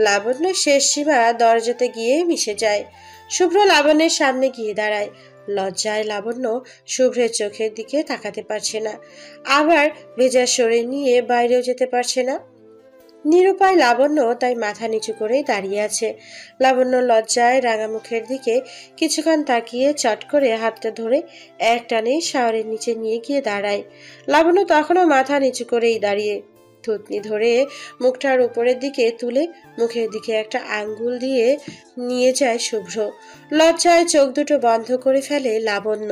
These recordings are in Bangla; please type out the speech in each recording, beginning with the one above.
লাবণ্য শেষ সীমা দরজাতে গিয়ে মিশে যায়। শুভ্র লাবণ্যের সামনে গিয়ে দাঁড়ায়। লজ্জায় লাবণ্য শুভ্রের চোখের দিকে তাকাতে পারছে না, আবার ভেজা শরীর নিয়ে বাইরেও যেতে পারছে না। নিরুপায় লাবণ্য তাই মাথা নিচু করেই দাঁড়িয়ে আছে। লাবণ্য লজ্জায় রাঙা মুখের দিকে কিছুক্ষণ তাকিয়ে চট করে হাতটা ধরে এক টানে শাওয়ারের নিচে নিয়ে গিয়ে দাঁড়ায়। লাবণ্য তখনও মাথা নিচু করেই দাঁড়িয়ে, থুতনি ধরে মুখটার উপরের দিকে তুলে মুখের দিকে একটা আঙ্গুল দিয়ে নিয়ে যায় শুভ্র। লজ্জায় চোখ দুটো বন্ধ করে ফেলে লাবণ্য।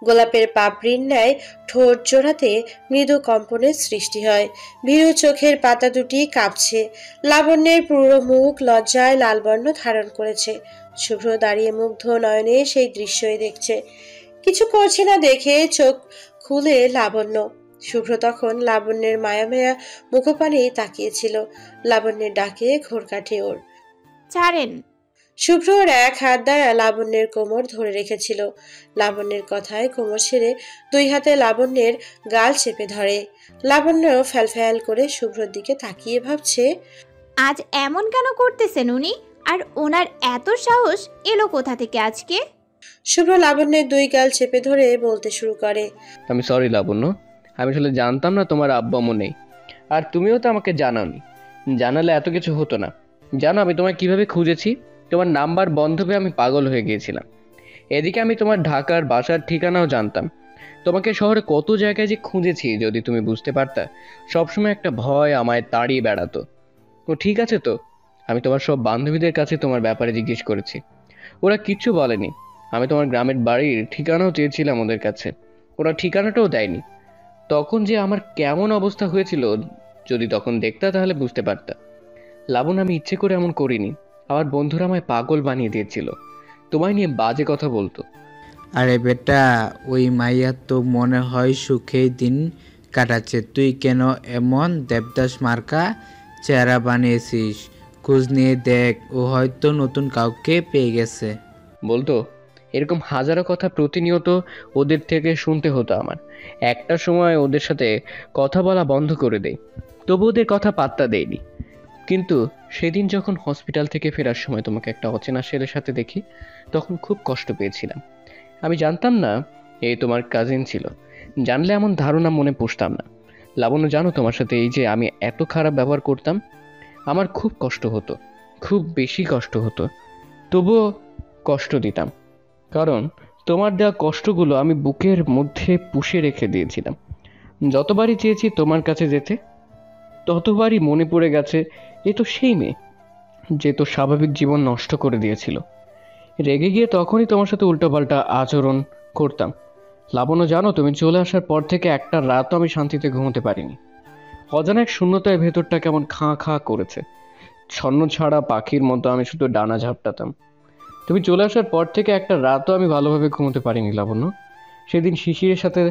গোলাপের পাপড়ির ন্যায় ঠোঁট জোড়াতে মৃদু কম্পনের সৃষ্টি হয়। ভীরু চোখের পাতা দুটি কাঁপছে। লাবণ্যের পুরো মুখ লজ্জায় লাল বর্ণ ধারণ করেছে। শুভ্র দাঁড়িয়ে মুগ্ধ নয়নে সেই দৃশ্যই দেখছে। কিছু করছে না দেখে চোখ খুলে লাবণ্য। শুভ্র তখন লাবণ্যের মায়া মায়া মুখপানে তাকিয়েছিল। লাবণ্যের ডাকে ঘোর কাটে ওর। ছাড়েন। শুভ্রর এক হাত দ্বারা লাবণ্যের কোমর ধরে রেখেছিল। লাবণ্যের কথায় কোমর ছেড়ে দুই হাতে লাবণ্যের গাল চেপে ধরে। লাবণ্য ফ্যালফ্যাল করে শুভ্রর দিকে তাকিয়ে ভাবছে, আজ এমন কেন করতেছেন উনি? আর ওনার এত সাহস এলো কোথা থেকে আজকে? শুভ্র লাবণ্যের দুই গাল চেপে ধরে বলতে শুরু করে, আমি সরি লাবণ্য, আমি আসলে জানতাম না তোমার আব্বু আম্মু নেই, আর তুমিও তো আমাকে জানাওনি। জানালে এত কিছু হতো না। জানো আমি তোমায় কিভাবে খুঁজেছি? তোমার নাম্বার বন্ধ পেয়ে আমি পাগল হয়ে গিয়েছিলাম। এদিকে আমি তোমার ঢাকার বাসার ঠিকানাও জানতাম। তোমাকে শহরে কত জায়গায় যে খুঁজেছি যদি তুমি বুঝতে পারতা। সবসময় একটা ভয় আমায় তাড়িয়ে বেড়াতো। ও ঠিক আছে তো? আমি তোমার সব বান্ধবীদের কাছে তোমার ব্যাপারে জিজ্ঞেস করেছি, ওরা কিচ্ছু বলেনি। আমি তোমার গ্রামের বাড়ির ঠিকানাও চেয়েছিলাম ওদের কাছে, ওরা ঠিকানাটাও দেয়নি। তখন যে আমার কেমন অবস্থা হয়েছিল যদি তখন দেখতা তাহলে বুঝতে পারতা। লাবণ, আমি ইচ্ছে করে এমন করিনি। আমার বন্ধুরা আমায় পাগল বানিয়ে দিয়েছিল, তোমায় নিয়ে বাজে কথা বলতো। আরে বেটা, ওই মাইয়া তো মনে হয় সুখেই দিন কাটাচ্ছে। তুই কেন এমন দেবদাস মার্কা চেহারা বানিয়েছিস? খোঁজ নিয়ে দেখ, ও হয়তো নতুন কাউকে পেয়ে গেছে। বলতো এরকম হাজারো কথা প্রতিনিয়ত ওদের থেকে শুনতে হতো আমার। একটা সময় ওদের সাথে কথা বলা বন্ধ করে দেই, তবু ওদের কথা পাত্তা দেয়নি। কিন্তু সেদিন যখন হসপিটাল থেকে ফেরার সময় তোমাকে একটা অচেনা ছেলের সাথে দেখি, তখন খুব কষ্ট পেয়েছিলাম। আমি জানতাম না এই তোমার কাজিন ছিল। জানলে এমন ধারণা মনে পুষতাম না। লাবণ্য, জানো তোমার সাথে এই যে আমি এত খারাপ ব্যবহার করতাম, আমার খুব কষ্ট হতো, খুব বেশি কষ্ট হতো। তবুও কষ্ট দিতাম, কারণ তোমার দেওয়া কষ্টগুলো আমি বুকের মধ্যে পুষে রেখে দিয়েছিলাম। যতবারই চেয়েছি তোমার কাছে যেতে, ততবারই মনে পড়ে গেছে এ তো সেই মেয়ে যে তো স্বাভাবিক জীবন নষ্ট করে দিয়েছিল। রেগে গিয়ে তখনই তোমার সাথে উল্টোপাল্টা আচরণ করতাম। লাবণ্য, জানো তুমি চলে আসার পর থেকে একটা রাতও আমি শান্তিতে ঘুমোতে পারিনি। অজানা এক শূন্যতায় ভেতরটা কেমন খাঁ খাঁ করেছে। ছন্ন ছাড়া পাখির মতো আমি শুধু ডানা ঝাপটাতাম। তুমি চলে আসার পর থেকে একটা রাতও আমি ভালোভাবে ঘুমোতে পারিনি লাবণ্য। সেদিন শিশিরের সাথে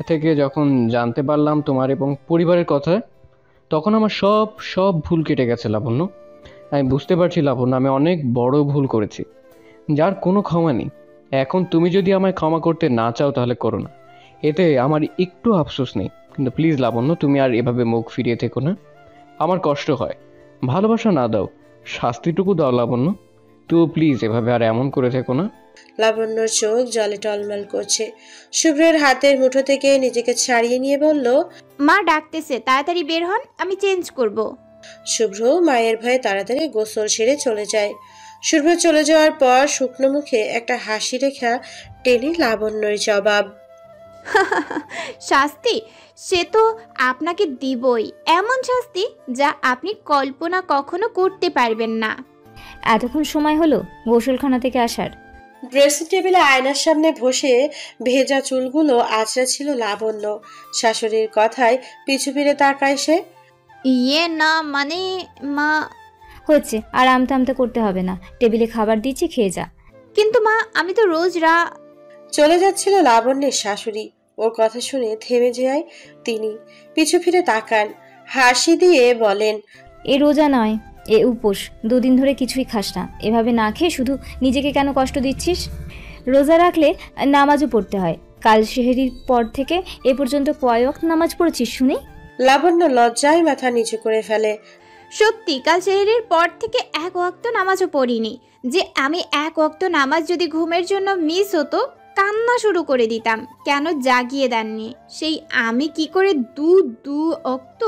থেকে যখন জানতে পারলাম তোমার এবং পরিবারের কথা, তখন আমার সব সব ভুল কেটে গেছে লাবণ্য। আমি বুঝতে পারছি লাবণ্য, আমি অনেক বড় ভুল করেছি, যার কোনো ক্ষমা নেই। এখন তুমি যদি আমায় ক্ষমা করতে না চাও তাহলে করো না, এতে আমার একটু আফসোস নেই। কিন্তু প্লিজ লাবণ্য, তুমি আর এভাবে মুখ ফিরিয়ে থেকো না। আমার কষ্ট হয়। ভালোবাসা না দাও, শাস্তিটুকু দাও লাবণ্য। তো প্লিজ এভাবে আর এমন করে থেকো না। লাবণ্যর চোখ জলে টলমল করছে। শুভ্রের হাতের মুঠো থেকে নিজেকে ছাড়িয়ে নিয়ে বলল, মা ডাকতেছে, তাড়াতাড়ি বের হন, আমি চেঞ্জ করব। শুভ্র মায়ের ভয়ে তাড়াতাড়ি গোসল সেরে চলে যায়। শুভ্র চলে যাওয়ার পর শুকনো মুখে একটা হাসি রেখা টেনে লাবণ্যর জবাব, শাস্তি সে তো আপনাকে দিবই, এমন শাস্তি যা আপনি কল্পনা কখনো করতে পারবেন না। এতক্ষণ সময় হলো গোসলখানা থেকে আসার? ড্রেসিং টেবিলে আয়নার সামনে বসে ভেজা চুলগুলো আঁচড়া ছিল লাবণ্য। শাশুড়ির কথায় পিছু ফিরে তাকায় সে। ইয়ে না মানে মা। হচ্ছে, আর আমতে আমতে করতে হবে না। টেবিলে খাবার দিচ্ছি, খেয়ে যা। কিন্তু মা, আমি তো রোজ চলে যাচ্ছিল লাবণ্যের শাশুড়ি। ওর কথা শুনে থেমে যায় তিনি। পিছু ফিরে তাকান, হাসি দিয়ে বলেন, এ রোজা নয়, এ উপোস। দুদিন ধরে কিছুই খাস না। এভাবে না খেয়ে শুধু নিজেকে কেন কষ্ট দিচ্ছিস? রোজা রাখলে নামাজও পড়তে হয়। কাল সেহরির পর থেকে এ পর্যন্ত কয় ওয়াক্ত নামাজ পড়েছিস শুনি? লাবণ্য লজ্জায় মাথা নিচু করে ফেলে। সত্যি কাল সেহরির পর থেকে এক ওয়াক্ত নামাজও পড়িনি। যে আমি এক ওয়াক্ত নামাজ যদি ঘুমের জন্য মিস হতো, কান্না শুরু করে দিতাম। কেন জাগিয়ে দেননি? সেই আমি কি করে দু ওয়াক্ত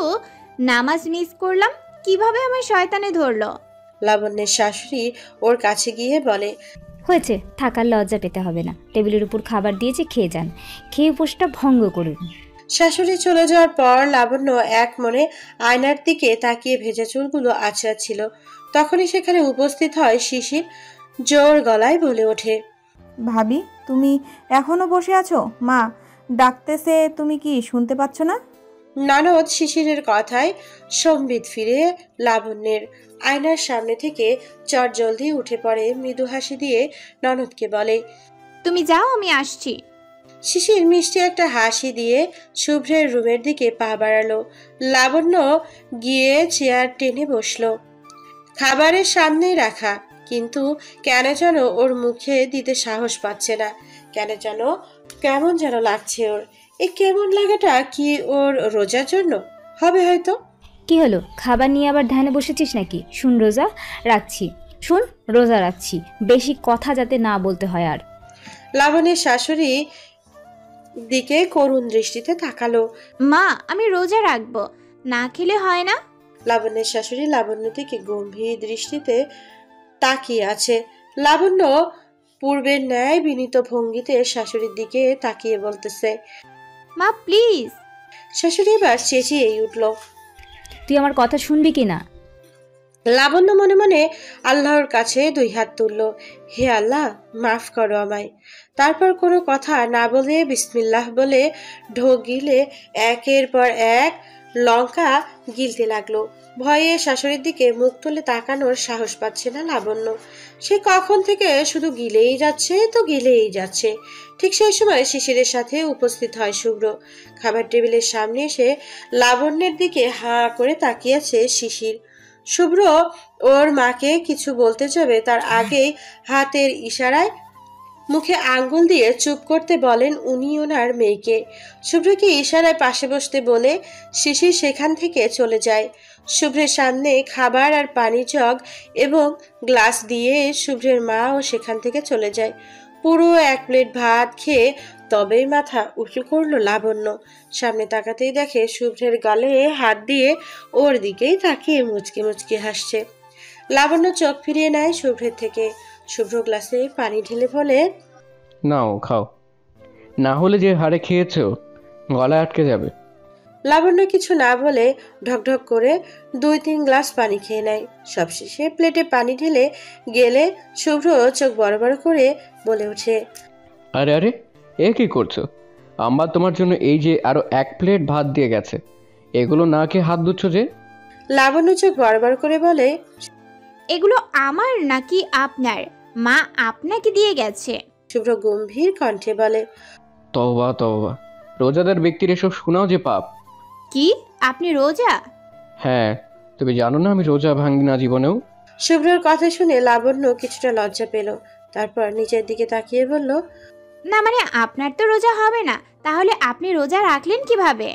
নামাজ মিস করলাম? কিভাবে আমার শয়তানে ধরলো? লাবণ্যের শাশুড়ি ওর কাছে গিয়ে বলে, হয়েছে, থাকার লজ্জা পেতে হবে না। টেবিলের উপর খাবার দিয়েছে, খেয়ে যান। খেয়ে উপোসটা ভঙ্গ করুন। শাশুড়ি চলে যাওয়ার পর লাবণ্য এক মনে আয়নার দিকে তাকিয়ে ভেজা চুলগুলো আঁচড়াচ্ছিল। তখনই সেখানে উপস্থিত হয় শিশির। জোর গলায় বলে ওঠে, ভাবি, তুমি এখনো বসে আছো? মা ডাকতেছে, তুমি কি শুনতে পাচ্ছ না? ননদ শিশিরের কথায় সম্বিত ফিরে লাবণ্যের আয়নার সামনে থেকে চটজলদি উঠে পড়ে। মৃদু হাসি দিয়ে ননদকে বলে, তুমি যাও, আমি আসছি। শিশির মিষ্টি একটা হাসি দিয়ে শুভ্রের রুমের দিকে পা বাড়ালো। লাবণ্য গিয়ে চেয়ার টেনে বসলো, খাবারের সামনেই রাখা, কিন্তু কেন যেন ওর মুখে দিতে সাহস পাচ্ছে না। কেমন যেন লাগছে ওর। এই কেমন লাগাটা কি ওর রোজার জন্য হবে হয়তো? কি হলো, খাবার নিয়ে আবার ধ্যানে বসেছিস নাকি? শুন রোজা রাখছি, শুন রোজা রাখছি, বেশি কথা যাতে না বলতে হয় আর। লাবণ্যের শাশুড়ি দিকে করুণ দৃষ্টিতে তাকালো। মা, আমি রোজা রাখবো, না খেলে হয় না? লাবণ্যের শাশুড়ি লাবণ্য দিকে গম্ভীর দৃষ্টিতে তাকিয়ে আছে। লাবণ্য পূর্বের ন্যায় বিনীত ভঙ্গিতে শাশুড়ির দিকে তাকিয়ে বলতেছে, মা প্লিজ। শাশুড়ি এবার চেঁচিয়েই উঠল। তুই আমার কথা শুনবি কি না? লাবণ্য মনে মনে আল্লাহর কাছে 2 হাত তুলল, হে আল্লাহ, মাফ করো আমায়। তারপর কোনো কথা না বলে বিসমিল্লাহ বলে ঢোক গিলে একের পর এক লঙ্কা গিলতে লাগলো। ভয়ে শাশুড়ির দিকে মুখ তুলে তাকানোর সাহস পাচ্ছে না লাবণ্য। সে কখন থেকে শুধু গিলেই যাচ্ছে। ঠিক সেই সময় শিশিরের সাথে উপস্থিত হয় শুভ্র। খাবার টেবিলের সামনে এসে লাবণ্যের দিকে হাঁ করে তাকিয়েছে শিশির। শুভ্র ওর মাকে কিছু বলতে যাবে, তার আগেই হাতের ইশারায় মুখে আঙ্গুল দিয়ে চুপ করতে বলেন উনি ওনার মেয়েকে। শুভ্রকে ইশারায় পাশে বসতে বলে শিশির সেখান থেকে চলে যায়। শুভ্রের সামনে খাবার আর পানি জগ এবং গ্লাস দিয়ে শুভ্রের মাও সেখান থেকে চলে যায়। পুরো 1 প্লেট ভাত খেয়ে তবেই মাথা উঁচু করলো লাবণ্য। সামনে তাকাতেই দেখে শুভ্রের গালে হাত দিয়ে ওর দিকেই তাকিয়ে মুচকি মুচকি হাসছে। লাবণ্য চোখ ফিরিয়ে নেয় শুভ্রের থেকে। শুভ্র গ্লাসে পানি ঢেলে বলে, নাও খাও, না হলে যে হারে খেয়েছো গলায় আটকে যাবে। লাবণ্য কিছু না বলে ঢকঢক করে 2-3 গ্লাস পানি খেয়ে নেয়। সবশেষে প্লেটে পানি ঢেলে গেলে শুভ্র চোখ বড় বড় করে বলে ওঠে, আরে আরে, এ কি করছো? আম্মা তোমার জন্য এই যে আরো 1 প্লেট ভাত দিয়ে গেছে, এগুলো না খেয়ে হাত ধুচ্ছ যে? লাবণ্য চোখ বড় বড় করে বলে, এগুলো আমার নাকি আপনার? মা আপনাকে দিয়ে গেছে। শুভ্র গম্ভীর কণ্ঠে বলে, তওবা তওবা, রোজাদার ব্যক্তির এসব শোনাও যে পাপ। কি, আপনি রোজা? হ্যাঁ, তুমি জানো না আমি রোজা ভাঙি না জীবনেও। শুভ্রর কথা শুনে লাবণ্য কিছুটা লজ্জা পেল। তারপর নিচের দিকে তাকিয়ে বলল, না মানে আপনার তো রোজা হবে না, তাহলে আপনি রোজা রাখলেন কিভাবে?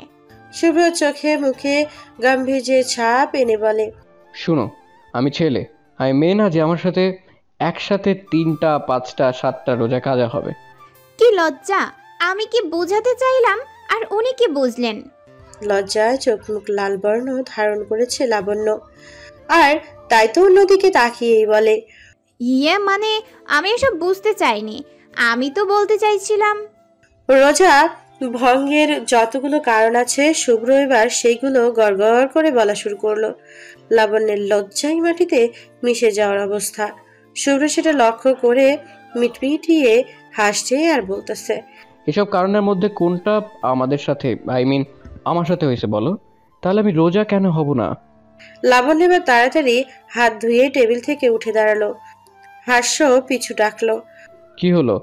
শুভ্র চোখে মুখে গম্ভীর ছাপ এনে বলে, শুনো, আমি ছেলে, আমি মেয়ে না যে আমার সাথে একসাথে 3টা 5টা 7টা রোজা কাজা হবে। কি লজ্জা! আমি কি বোঝাতে চাইলাম আর উনি কি বুঝলেন? লজ্জায় চোখ মুখ লাল বর্ণ ধারণ করেছে লাবণ্য, আর তাই তো অন্যদিকে তাকিয়েই বলে, ইয়ে মানে আমি এসব বুঝতে চাইনি, আমি তো বলতে চাইছিলাম রোজা ভঙ্গের যতগুলো কারণ আছে শুভ্র এবার সেইগুলো গড়গড় করে বলা শুরু করলো। লাবণ্যের লজ্জায় মাটিতে মিশে যাওয়ার অবস্থা। শুভ্র সেটা লক্ষ্য করে মিটমিটিয়ে হাসছে আর বলতেছে, এসব কারণের মধ্যে কোনটা আমাদের সাথে, আমার সাথে হয়েছে বলো, তাহলে আমি রোজা কেন হব না? লাবণ্য এবার তাড়াতাড়ি হাত ধুয়ে টেবিল থেকে উঠে দাঁড়ালো। হাস্য পিছু ডাকলো, কি হলো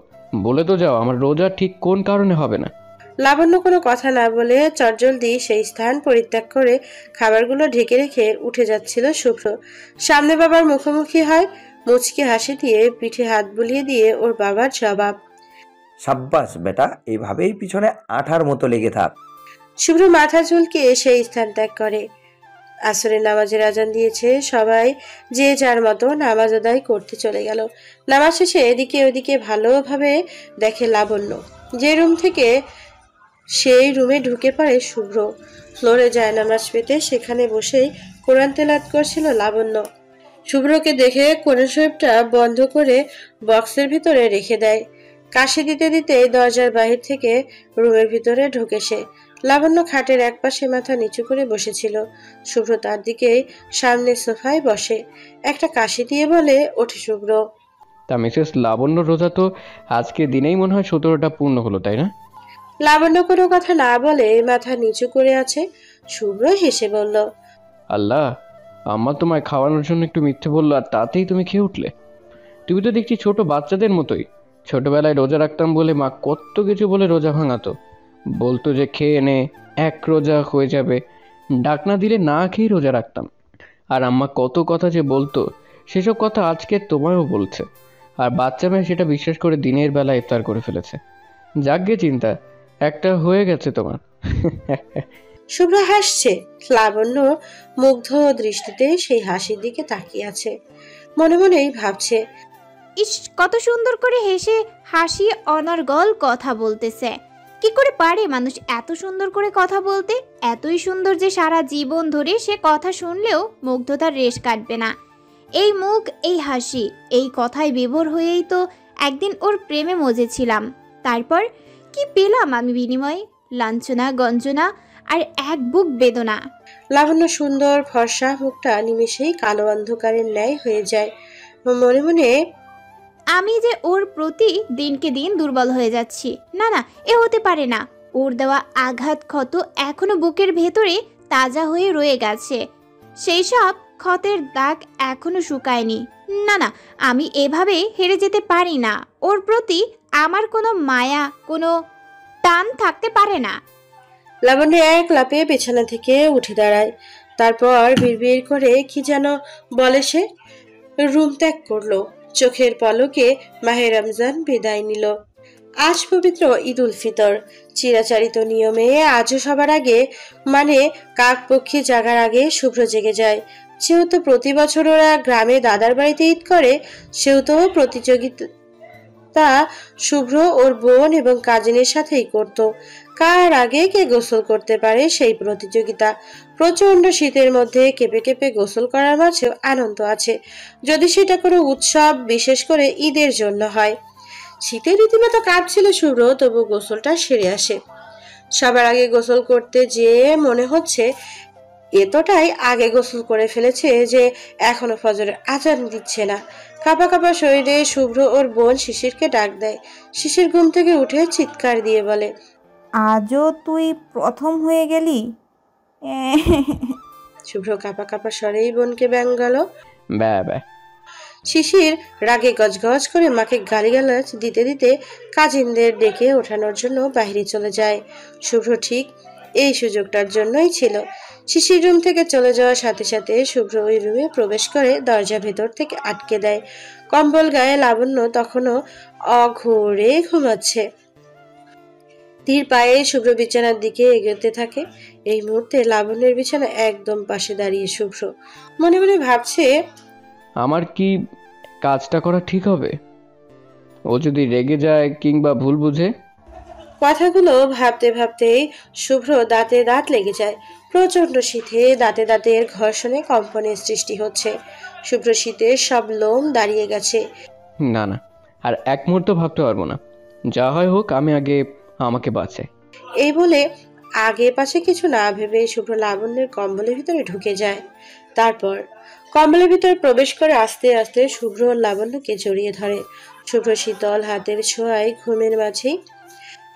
বলে তো যাও, আমার রোজা ঠিক কোন কারণে হবে না? লাবণ্য কোনো কথা না বলে চটজলদি সেই স্থান পরিত্যাগ করে খাবারগুলো ঢেকে রেখে উঠে যাচ্ছিল শুভ্র। সামনে বাবার মুখোমুখি হয়, মুচকি হাসি দিয়ে পিঠে হাত বুলিয়ে দিয়ে ওর বাবার জবাব, সাব্বাস বেটা, এইভাবেই পিছনে আঠার মতো লেগে থাক। শুভ্র মাথা চুলকে সেই স্থান ত্যাগ করে। আসরের নামাজের আজান দিয়েছে, সবাই যে যার মতো নামাজ আদায় করতে চলে গেল। নামাজ শেষে এদিকে ওদিকে ভালোভাবে দেখে লাবণ্য। যে রুম থেকে সেই রুমে ঢুকে পড়ে শুভ্র। ফ্লোরে যায় নামাজ পেতে সেখানে বসেই কোরআন তেলাওয়াত করছিল লাবণ্য। শুভ্রকে দেখে কোরআন শরীফটা বন্ধ করে বক্সের ভিতরে রেখে দেয়। কাশি দিতে দিতে দরজার বাহির থেকে রুমের ভিতরে ঢোকে সে। লাবণ্য খাটের একপাশে মাথা নিচু করে বসেছিল। শুভ্র তার দিকেই সামনে সোফায় বসে। একটা কাশি দিয়ে বলে ওঠে শুভ্র। তা মিসেস লাবণ্য রোজা তো আজকে দিনেই মনে হয় 17টা পূর্ণ হলো, তাই না? লাবণ্য কোনো কথা না বলে মাথা নিচু করে আছে। শুভ্র হেসে বলল, আল্লাহ, আম্মা তোমায় খাওয়ানোর জন্য একটু মিথ্যে বললো আর তাতেই তুমি খেয়ে উঠলে। তুমি তো দেখছি ছোট বাচ্চাদের মতোই। ছোটবেলায় রোজা রাখতাম বলে মা কত কিছু বলে রোজা ভাঙাতো। বলতো যে খেয়ে নে, এক রোজা হয়ে যাবে। ডাক না দিলে না খেয়েই রোজা রাখতাম। আর আম্মা কত কথা যে বলতো, সেসব কথা আজকে তোমায়ও বলছে। আর বাচ্চা মেয়ে সেটা বিশ্বাস করে দিনের বেলা ইফতার করে ফেলেছে। যাকগে চিন্তা, একটা হয়ে গেছে তোমার। শুভ্র হাসছে। লাবণ্য মুগ্ধ দৃষ্টিতে সেই হাসির দিকে তাকিয়ে আছে। মনে মনেই ভাবছে, ইস, কত সুন্দর করে হেসে হাসি অনর্গল কথা বলতেছে। কি করে পারে মানুষ এত সুন্দর করে কথা বলতে? এতই সুন্দর যে সারা জীবন ধরে সে কথা শুনলেও মুগ্ধতার রেশ কাটবে না। এই মুখ, এই হাসি, এই কথায় বিভোর হয়েই তো একদিন ওর প্রেমে মজেছিলাম। তারপর কি পেলাম আমি বিনিময়ে? লাঞ্ছনা, গঞ্জনা আর এক বুক বেদনা। লাবণ্য সুন্দর ফর্সা মুখটা নিমেষেই কালো অন্ধকারের ন্যায় হয়ে যায়। মনে মনে আমি যে ওর প্রতি দিনকে দিন দুর্বল হয়ে যাচ্ছি। না না, এ হতে পারে না। ওর দেওয়া আঘাত ক্ষত এখনো বুকের ভেতরে তাজা হয়ে রয়ে গেছে। সেই সব ক্ষতের দাগ এখনো শুকায়নি। না না, আমি এভাবে হেরে যেতে পারি না। ওর প্রতি আমার কোনো মায়া, কোনো টান থাকতে পারে না। লাবণ্য এক লাফে বিছানা থেকে উঠে দাঁড়ায়। তারপর বিড়বিড় করে কি যেন বলে সে রুম ত্যাগ করলো। চোখের পলকে মাহে রমজান বিদায় নিল। আজ পবিত্র ঈদ উল ফিতর। চিরাচরিত নিয়মে আজও সবার আগে, মানে কাক পক্ষী জাগার আগে শুভ্র জেগে যায়। যেহেতু প্রতি বছর ওরা গ্রামে দাদার বাড়িতে ঈদ করে, সেহেতু প্রতিযোগিতা শুভ্র ওর বোন এবং কাজিনের সাথেই করত। কার আগে কে গোসল করতে পারে সেই প্রতিযোগিতা। প্রচন্ড শীতের মধ্যে কেঁপে কেঁপে গোসল করার মাঝেও আনন্দ আছে, যদি সেটা কোনো উৎসব, বিশেষ করে ঈদের জন্য হয়। শীতে রীতিমতো কাঁপছিল শুভ্র, তবু গোসলটা সেরে আসে। সবার আগে গোসল করতে যেয়ে মনে হচ্ছে এতটাই আগে গোসল করে ফেলেছে যে এখনো ফজরের আজান দিচ্ছে না। কাঁপা কাঁপা শরীরে শুভ্র ওর বোন শিশিরকে ডাক দেয়। শিশির ঘুম থেকে উঠে চিৎকার দিয়ে বলে, আজও তুই প্রথম হয়ে গেলি? শুভ্র কাঁপা কাঁপা স্বরেই বোনকে ব্যঙ্গাল। ব্যা ব্যা। শিশির রাগে গজগজ করে মাকে গালিগালাজ দিতে দিতে কাজিনদের ডেকে ওঠানোর জন্য বাইরে চলে যায়। শুভ্র ঠিক এই সুযোগটার জন্যই ছিল। শিশির রুম থেকে চলে যাওয়ার সাথে সাথে শুভ্র ওই রুমে প্রবেশ করে দরজা ভেতর থেকে আটকে দেয়। কম্বল গায়ে লাবণ্য তখনও অঘোরে ঘুমাচ্ছে। ধীর পায়ে শুভ্র বিছানার দিকে এগোতে থাকে। এই মুহূর্তে লাবণ্যের বিছানা একদম পাশে দাঁড়িয়ে শুভ্র মনে মনে ভাবছে, আমার কি কাজটা করা ঠিক হবে? ও যদি রেগে যায় কিংবা ভুল বুঝে? কথাগুলো ভাবতে ভাবতেই শুভ্র দাঁতে দাঁত লেগে যায়। প্রচন্ড শীতে দাঁতে দাঁতের ঘর্ষণে কম্পনের সৃষ্টি হচ্ছে। শুভ্র শীতের সব লোম দাঁড়িয়ে গেছে। না না, আর এক মুহূর্ত ভাবতে পারবো না। যা হয় হোক, আমি আগে আমাকে বাঁচাই। এই বলে আগে পাশে কিছু না ভেবে শুভ্র লাবণ্যের কম্বলের ভিতরে ঢুকে যায়। তারপর কম্বলের ভিতরে প্রবেশ করে আস্তে আস্তে শুভ্র ও লাবণ্যকে জড়িয়ে ধরে। শুভ্র শীতল হাতের ছোঁয়ায় ঘুমের মাঝেই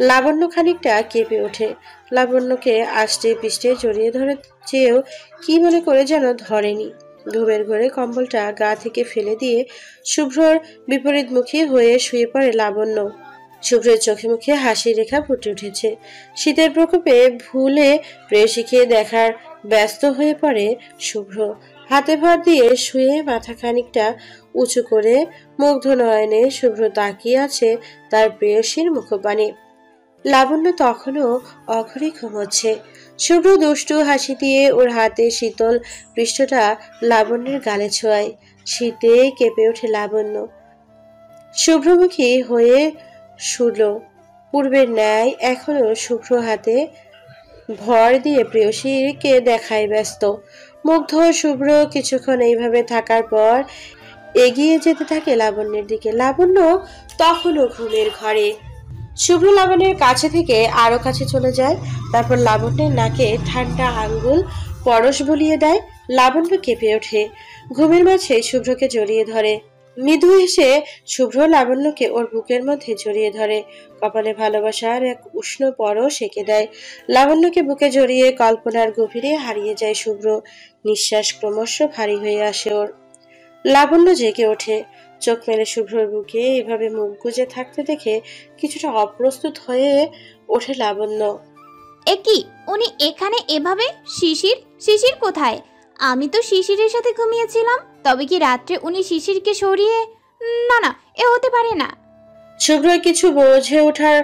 লাবণ্য খানিকটা কেঁপে ওঠে। লাবণ্যকে আষ্টে পিষ্টে জড়িয়ে ধরে চেয়েও কি মনে করে যেন ধরেনি। ঘুমের ঘরে কম্বলটা গা থেকে ফেলে দিয়ে শুভ্রর বিপরীতমুখী হয়ে শুয়ে পড়ে লাবণ্য। শুভ্রের চোখে মুখে হাসি রেখা ফুটে উঠেছে। শীতের প্রকোপে ভুলে প্রেয়সীকে দেখার ব্যস্ত হয়ে পড়ে শুভ্র। হাতে ভর দিয়ে শুয়ে মাথা খানিকটা উঁচু করে মুগ্ধ নয়নে শুভ্র তাকিয়ে আছে তার প্রেয়সীর মুখপানে। লাবণ্য তখনও অঘরে ঘুমোচ্ছে। শুভ্র দুষ্টু হাসি দিয়ে ওর হাতে শীতল পৃষ্ঠটা লাবণ্যের গালে ছোঁয়ায়। শীতে কেঁপে ওঠে লাবণ্য। শুভ্রমুখী হয়ে শুল। পূর্বের ন্যায় এখনো শুভ্র হাতে ভর দিয়ে প্রেয়সীকে দেখায় ব্যস্ত। মুগ্ধ শুভ্র কিছুক্ষণ এইভাবে থাকার পর এগিয়ে যেতে থাকে লাবণ্যের দিকে। লাবণ্য তখনও ঘুমের ঘরে। শুভ্র লাবণ্যের কাছে থেকে আরো কাছে চলে যায়। তারপর লাবণ্যের নাকে ঠান্ডা আঙ্গুল পরশ বলিয়ে দেয়। লাবণ্য কেঁপে ওঠে। ঘুমের মাঝে শুভ্রকে জড়িয়ে ধরে। মৃদু হেসে শুভ্র লাবণ্যকে ওর বুকের মধ্যে জড়িয়ে ধরে। কপালে ভালোবাসার এক উষ্ণ পরশ এঁকে দেয়। লাবণ্যকে বুকে জড়িয়ে কল্পনার গভীরে হারিয়ে যায় শুভ্র। নিঃশ্বাস ক্রমশ ভারী হয়ে আসে ওর। লাবণ্য জেগে ওঠে। চোখ মেলে শুভ্রর বুকে এভাবে মুখ গুজে থাকতে দেখে কিছুটা অপ্রস্তুত হয়ে ওঠে লাবণ্য। কি উনি এখানে এভাবে? শিশির শিশির কোথায়? আমি তো শিশিরের সাথে ঘুমিয়েছিলাম। তবে কি রাত্রে উনি শিশিরকে সরিয়ে? না না, এ হতে পারে না। শুভ্র কিছু বোঝে ওঠার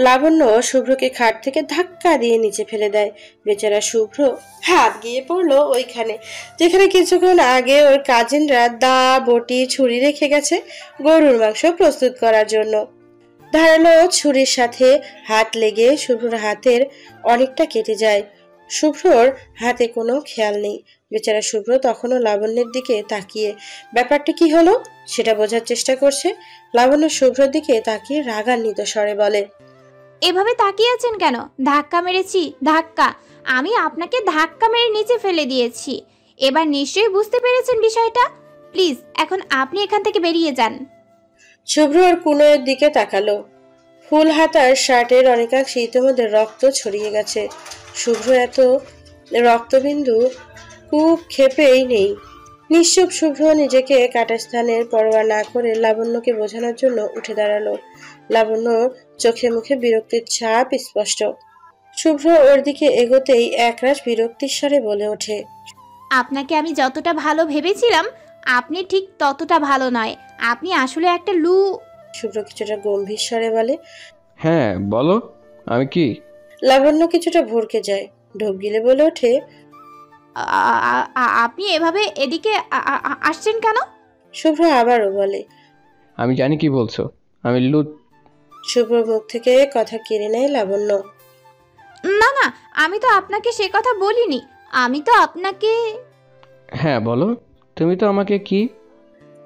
লাবণ্য শুভ্রকে খাট থেকে ধাক্কা দিয়ে নিচে ফেলে দেয়। বেচারা শুভ্র হাত গিয়ে পড়লো ওইখানে যেখানে কিছুক্ষণ আগে ওর কাজিনরা দা বটি ছুরি রেখে গেছে গরুর মাংস প্রস্তুত করার জন্য। ধারালো ছুরির সাথে হাত লেগে শুভ্রর হাতের অনেকটা কেটে যায়। শুভ্রর হাতে কোনো খেয়াল নেই। বেচারা শুভ্র তখনও লাবণ্যের দিকে তাকিয়ে ব্যাপারটা কি হলো সেটা বোঝার চেষ্টা করছে। লাবণ্য শুভ্রর দিকে তাকিয়ে রাগান্বিত স্বরে বলে, এভাবে তাকিয়ে আছেন কেন? ধাক্কা মেরেছি? ধাক্কা? আমি আপনাকে ধাক্কা মেরে নিচে ফেলে দিয়েছি। এবার নিশ্চয়ই বুঝতে পেরেছেন বিষয়টা। প্লিজ এখন আপনি এখান থেকে বেরিয়ে যান। শুভ্র আর কুনোয়ের দিকে তাকালো। ফুল হাতার শার্টের অনেকাংশে ইতিমধ্যে রক্ত ছড়িয়ে গেছে। শুভ্র এত রক্তবিন্দু কূপ ক্ষেপেই নেই। নিশ্চুপ শুভ্র নিজেকে কাটা স্থানের পরোয়া না করে লাবণ্যকে বোঝানোর জন্য উঠে দাঁড়ালো। লাবণ্য চোখে মুখে বিরক্তির ছাপ স্পষ্ট। শুভ্র ওর দিকে এগোতেই একরাশ বিরক্তির স্বরে বলে ওঠে, আপনাকে আমি যতটা ভালো ভেবেছিলাম আপনি ঠিক ততটা ভালো নয়। আপনি আসলে একটা লু। শুভ্র কিছুটা গম্ভীর স্বরে বলে, হ্যাঁ বলো, আমি কি? লাবণ্য কিছুটা ভরকে যায়। ঢোক গিলে বলে ওঠে, আপনি এভাবে এদিকে আসছেন কেন? শুভ্র আবারও বলে, আমি জানি কি বলছো, আমি লুত। শুভ্র মুখ থেকে কথা কেড়ে নেয় লাবণ্য। না না, আমি তো আপনাকে সে কথা বলিনি। আমি তো আপনাকে। হ্যাঁ বলো, তুমি তো আমাকে কি?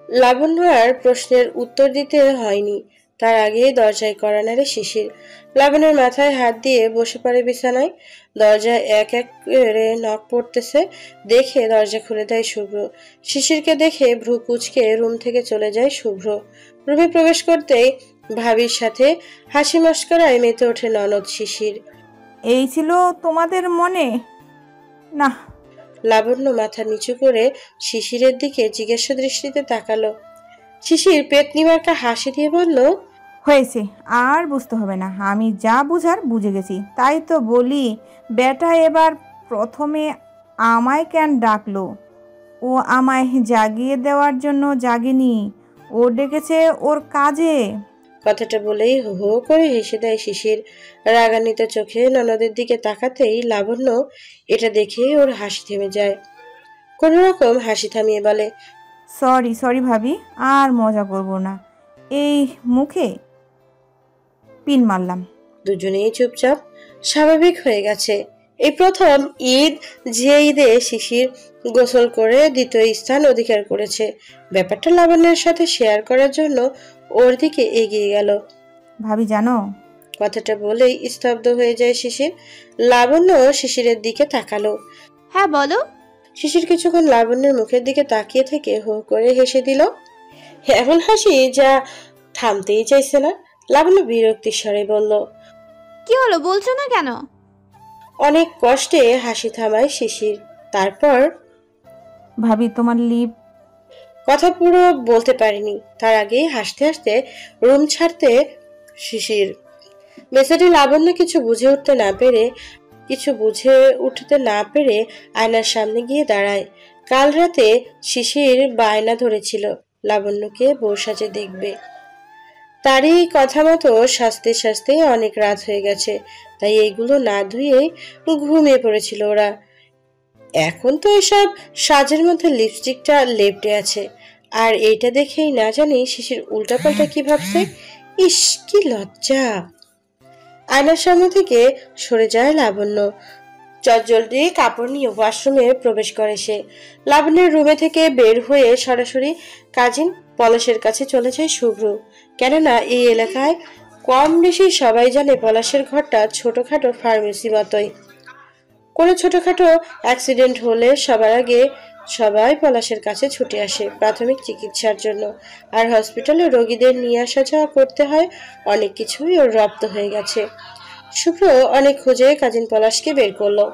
লাবণ্য আর প্রশ্নের উত্তর দিতে হয়নি। তার আগেই দরজায় কড়া নাড়ে শিশির। লাবণ্যের মাথায় হাত দিয়ে বসে পড়ে বিছানায়। দরজায় এক এক করে নখ পড়তেছে দেখে দরজা খুলে দেয় শুভ্র। শিশিরকে দেখে ভ্রু কুঁচকে রুম থেকে চলে যায় শুভ্র। রুমে প্রবেশ করতেই ভাবির সাথে হাসি মস্করায় মেতে ওঠে ননদ শিশির। এই ছিল তোমাদের মনে? না। লাবণ্য মাথা নিচু করে শিশিরের দিকে জিজ্ঞাসা দৃষ্টিতে তাকালো। শিশির পেতনি মার্কা হাসি দিয়ে বলল, হয়েছে, আর বুঝতে হবে না। আমি যা বুঝার বুঝে গেছি। তাই তো বলি, বেটা এবার প্রথমে আমায় কেন ডাকলো? ও আমায় জাগিয়ে দেওয়ার জন্য জাগেনি, ও ডেকেছে ওর কাজে। কথাটা বলেই হো হো করে হেসে দেয় শিশির। রাগান্বিত চোখে ননদের দিকে তাকাতেই লাবণ্য এটা দেখে ওর হাসি থেমে যায়। কোন রকম হাসি থামিয়ে বলে, সরি সরি ভাবি, আর মজা করব না। এই মুখে পিন মারলাম। দুজনেই চুপচাপ স্বাভাবিক হয়ে গেছে। এই প্রথম ঈদ যে ঈদে শিশির গোসল করে দ্বিতীয় স্থান অধিকার করেছে। ব্যাপারটা লাবণ্যের সাথে শেয়ার করার জন্য ওর দিকে এগিয়ে গেল। ভাবি জানো, কথাটা বলেই স্তব্ধ হয়ে যায় শিশির। লাবণ্য শিশিরের দিকে তাকালো। হ্যাঁ বলো। শিশির কিছুক্ষণ লাবণ্যের মুখের দিকে তাকিয়ে থেকে হো করে হেসে দিল। এমন হাসি যা থামতেই চাইছে না। লাবণ্য বিরক্তির স্বরে বলল, কি হলো, বলছো না কেন? অনেক কষ্টে হাসি থামায় শিশির। তারপর, ভাবি তোমার লিপ। কথা পুরো বলতে পারিনি, তার আগেই হাসতে হাসতে রুম ছাড়তে শিশির। মেসাটি লাবণ্য কিছু বুঝে উঠতে না পেরে আয়নার সামনে গিয়ে দাঁড়ায়। কাল রাতে শিশির বায়না ধরেছিল লাবণ্যকে বউ সাজে দেখবে। তারই কথা মতো সাজতে সাজতে অনেক রাত হয়ে গেছে, তাই এইগুলো না ধুয়েই ঘুমিয়ে পড়েছিল ওরা। এখন তো এসব সাজের মধ্যে লিপস্টিকটা লেপটে আছে, আর এইটা দেখেই না জানি শিশির উল্টাপাল্টা কি ভাবছে। ইস, কি লজ্জা! আয়নার সামনে থেকে সরে যায় লাবণ্য। চটজলদি কাপড় নিয়ে ওয়াশরুমে প্রবেশ করে সে। লাবণ্যের রুমে থেকে বের হয়ে সরাসরি কাজিন পলাশের কাছে চলে যায় শুভ্র। কেননা এই এলাকায় কম বেশি সবাই জানে পলাশের ঘরটা ছোটখাটো ফার্মেসি মতোই। কোনো ছোটখাটো অ্যাক্সিডেন্ট হলে সবার আগে সবাই পলাশের কাছে ছুটে আসে প্রাথমিক চিকিৎসার জন্য। আর হসপিটালে রোগীদের নিয়ে আসা যাওয়া করতে হয়, অনেক কিছুই ওর রপ্ত হয়ে গেছে। শুভ্র অনেক খুঁজে কাজিন পলাশকে বের করলো।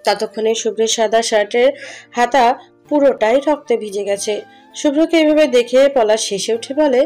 ততক্ষণে শুভ্রের সাদা শার্টের হাতা পুরোটাই রক্তে ভিজে গেছে। শুভ্রকে এভাবে দেখে পলাশ হেসে উঠে বলে,